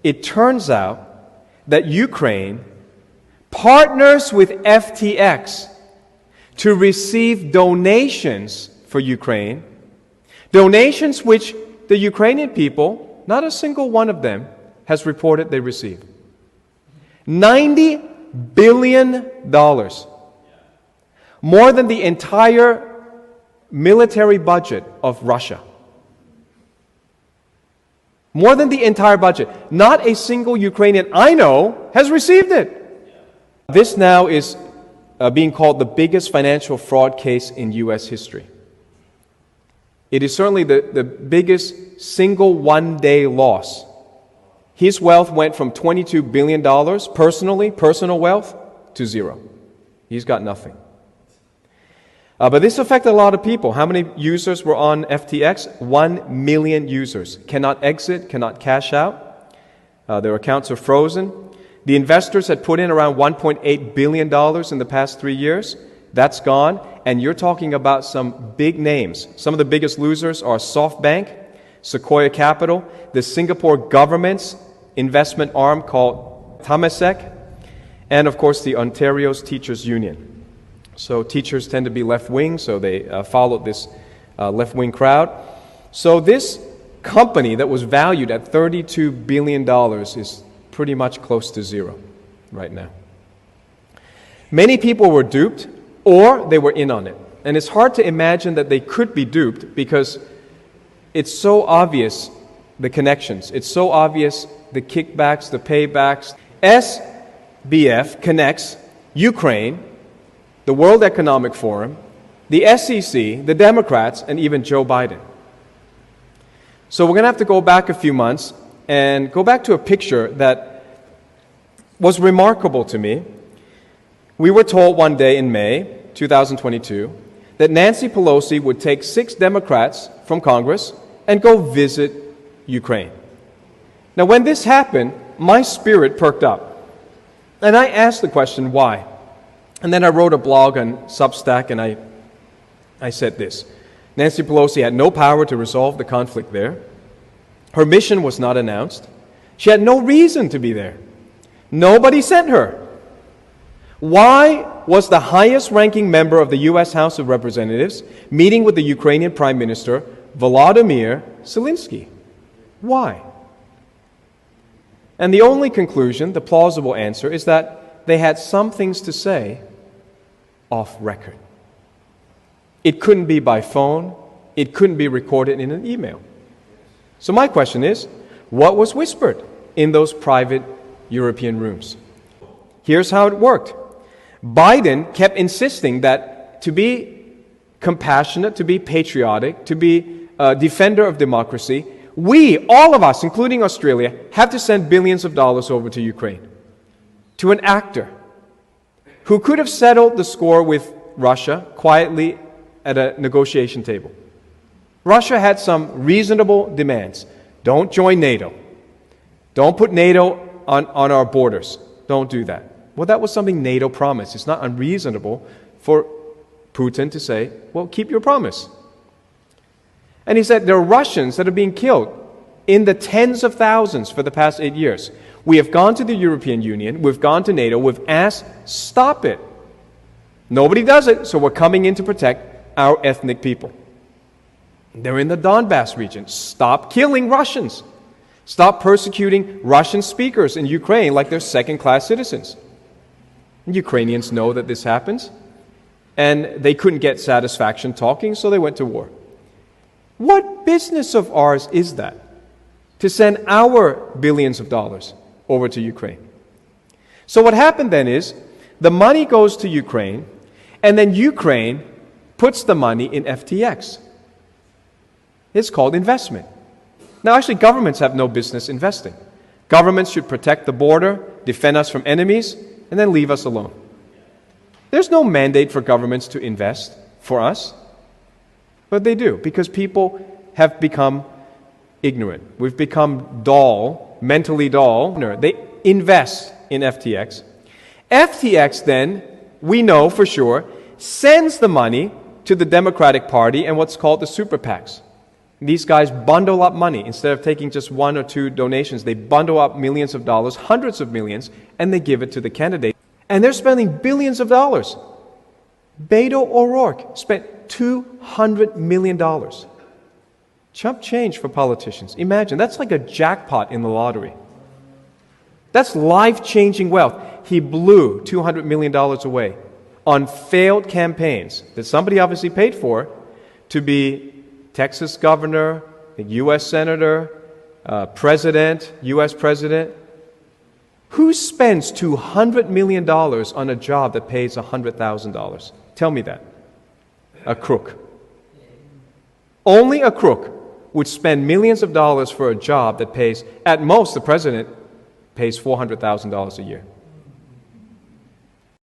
it turns out that Ukraine partners with FTX to receive donations for Ukraine, donations which the Ukrainian people, not a single one of them, has reported they received. $90 billion. More than the entire military budget of Russia. More than the entire budget. Not a single Ukrainian I know has received it. This now is being called the biggest financial fraud case in U.S. history. It is certainly the biggest single one-day loss. His wealth went from $22 billion personal wealth, to zero. He's got nothing. But this affected a lot of people. How many users were on FTX? 1 million users. Cannot exit, cannot cash out. Their accounts are frozen. The investors had put in around $1.8 billion in the past 3 years. That's gone. And you're talking about some big names. Some of the biggest losers are SoftBank, Sequoia Capital, the Singapore government's investment arm called Temasek, and of course the Ontario's Teachers Union. So teachers tend to be left-wing, so they followed this left-wing crowd. So this company that was valued at $32 billion is pretty much close to zero right now. Many people were duped, or they were in on it. And it's hard to imagine that they could be duped because it's so obvious, the connections. It's so obvious, the kickbacks, the paybacks. SBF connects Ukraine, the World Economic Forum, the SEC, the Democrats, and even Joe Biden. So we're going to have to go back a few months and go back to a picture that was remarkable to me. We were told one day in May 2022 that Nancy Pelosi would take 6 Democrats from Congress and go visit Ukraine. Now, when this happened, my spirit perked up. And I asked the question, why? And then I wrote a blog on Substack, and I said this. Nancy Pelosi had no power to resolve the conflict there. Her mission was not announced. She had no reason to be there. Nobody sent her. Why was the highest-ranking member of the U.S. House of Representatives meeting with the Ukrainian Prime Minister, Volodymyr Zelensky? Why? And the only conclusion, the plausible answer, is that they had some things to say off record. It couldn't be by phone. It couldn't be recorded in an email. So my question is, what was whispered in those private European rooms? Here's how it worked. Biden kept insisting that to be compassionate, to be patriotic, to be a defender of democracy, we, all of us, including Australia, have to send billions of dollars over to Ukraine, to an actor who could have settled the score with Russia quietly at a negotiation table. Russia had some reasonable demands. Don't join NATO. Don't put NATO on our borders. Don't do that. Well, that was something NATO promised. It's not unreasonable for Putin to say, well, keep your promise. And he said there are Russians that are being killed in the tens of thousands for the past 8 years. We have gone to the European Union, we've gone to NATO, we've asked, stop it. Nobody does it, so we're coming in to protect our ethnic people. They're in the Donbass region. Stop killing Russians. Stop persecuting Russian speakers in Ukraine like they're second-class citizens. Ukrainians know that this happens, and they couldn't get satisfaction talking, so they went to war. What business of ours is that, to send our billions of dollars over to Ukraine? So what happened then is, the money goes to Ukraine, and then Ukraine puts the money in FTX. It's called investment. Now, actually, governments have no business investing. Governments should protect the border, defend us from enemies, and then leave us alone. There's no mandate for governments to invest for us, but they do, because people have become ignorant. We've become dull, mentally dull. They invest in FTX. FTX then, we know for sure, sends the money to the Democratic Party and what's called the super PACs. These guys bundle up money. Instead of taking just one or two donations, they bundle up millions of dollars, hundreds of millions, and they give it to the candidate. And they're spending billions of dollars. Beto O'Rourke spent $200 million. Chump change for politicians. Imagine, that's like a jackpot in the lottery. That's life-changing wealth. He blew $200 million away on failed campaigns that somebody obviously paid for to be Texas governor, U.S. senator, president, U.S. president. Who spends $200 million on a job that pays $100,000? Tell me that. A crook. Only a crook would spend millions of dollars for a job that pays, at most, the president pays $400,000 a year.